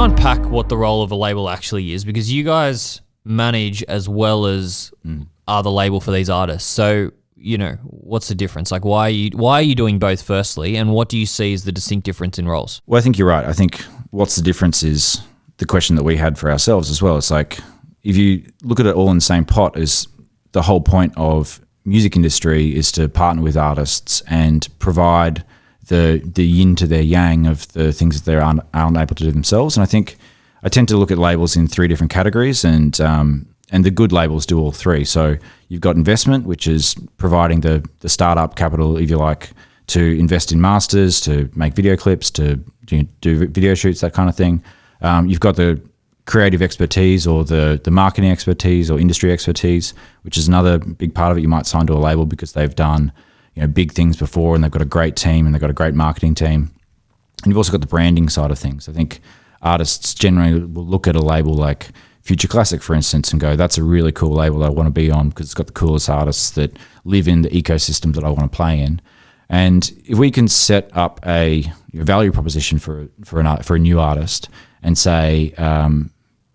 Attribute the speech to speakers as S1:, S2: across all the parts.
S1: unpack what the role of a label actually is? Because you guys manage as well as are the label for these artists. So, you know, what's the difference? Like, why are you doing both firstly, and what do you see as the distinct difference in roles?
S2: Well, I think you're right. I think what's the difference is the question that we had for ourselves as well. It's like, if you look at it all in the same pot, is the whole point of music industry is to partner with artists and provide the yin to their yang of the things that they aren't able to do themselves. And I think I tend to look at labels in three different categories, and the good labels do all three. So you've got investment, which is providing the startup capital, if you like, to invest in masters, to make video clips, to do video shoots, that kind of thing. You've got the creative expertise or the marketing expertise or industry expertise, which is another big part of it. You might sign to a label because they've done big things before and they've got a great team and they've got a great marketing team. And you've also got the branding side of things. I think artists generally will look at a label like Future Classic, for instance, and go, that's a really cool label that I want to be on because it's got the coolest artists that live in the ecosystem that I want to play in. And if we can set up a value proposition for a new artist and say,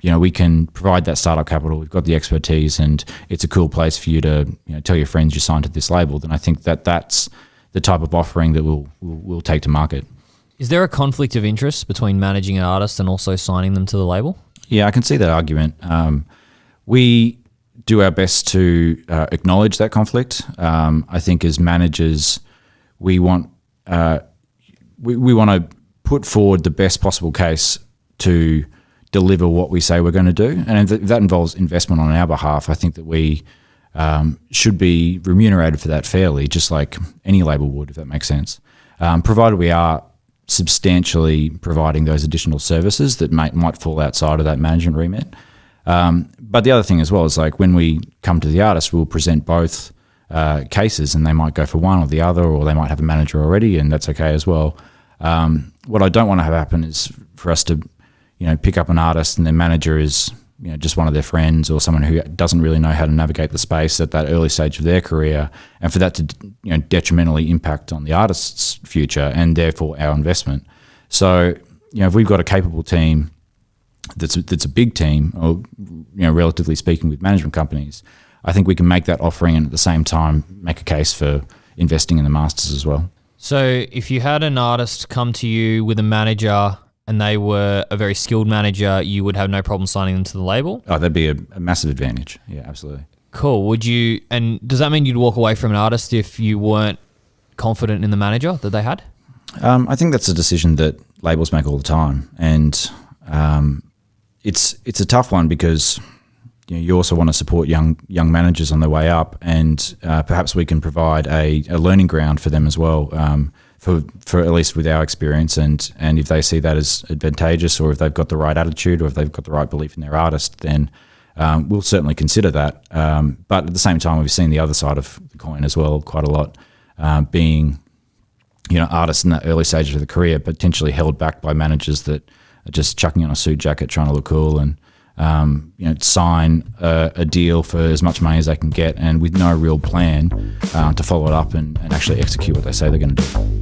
S2: we can provide that startup capital, we've got the expertise, and it's a cool place for you to tell your friends you signed to this label, then I think that's the type of offering that we'll take to market.
S1: Is there a conflict of interest between managing an artist and also signing them to the label?
S2: Yeah, I can see that argument. We do our best to acknowledge that conflict. I think as managers, we want to put forward the best possible case to deliver what we say we're going to do. And if that involves investment on our behalf, I think that we should be remunerated for that fairly, just like any label would, if that makes sense. Provided we are substantially providing those additional services that might fall outside of that management remit. But the other thing as well is, like, when we come to the artist, we'll present both cases, and they might go for one or the other, or they might have a manager already, and that's okay as well. What I don't want to have happen is for us to pick up an artist and their manager is just one of their friends or someone who doesn't really know how to navigate the space at that early stage of their career, and for that to detrimentally impact on the artist's future and therefore our investment. So if we've got a capable team that's a big team, or relatively speaking, with management companies, I think we can make that offering and at the same time make a case for investing in the masters as well.
S1: So if you had an artist come to you with a manager and they were a very skilled manager, you would have no problem signing them to the label?
S2: Oh, that'd be a massive advantage. Yeah, absolutely.
S1: Cool. And does that mean you'd walk away from an artist if you weren't confident in the manager that they had?
S2: I think that's a decision that labels make all the time. And it's a tough one because you also want to support young managers on their way up, and perhaps we can provide a learning ground for them as well, for at least with our experience, and if they see that as advantageous, or if they've got the right attitude, or if they've got the right belief in their artist, then we'll certainly consider that. But at the same time, we've seen the other side of the coin as well quite a lot, being artists in that early stage of the career potentially held back by managers that are just chucking on a suit jacket trying to look cool and sign a deal for as much money as they can get, and with no real plan to follow it up and actually execute what they say they're going to do.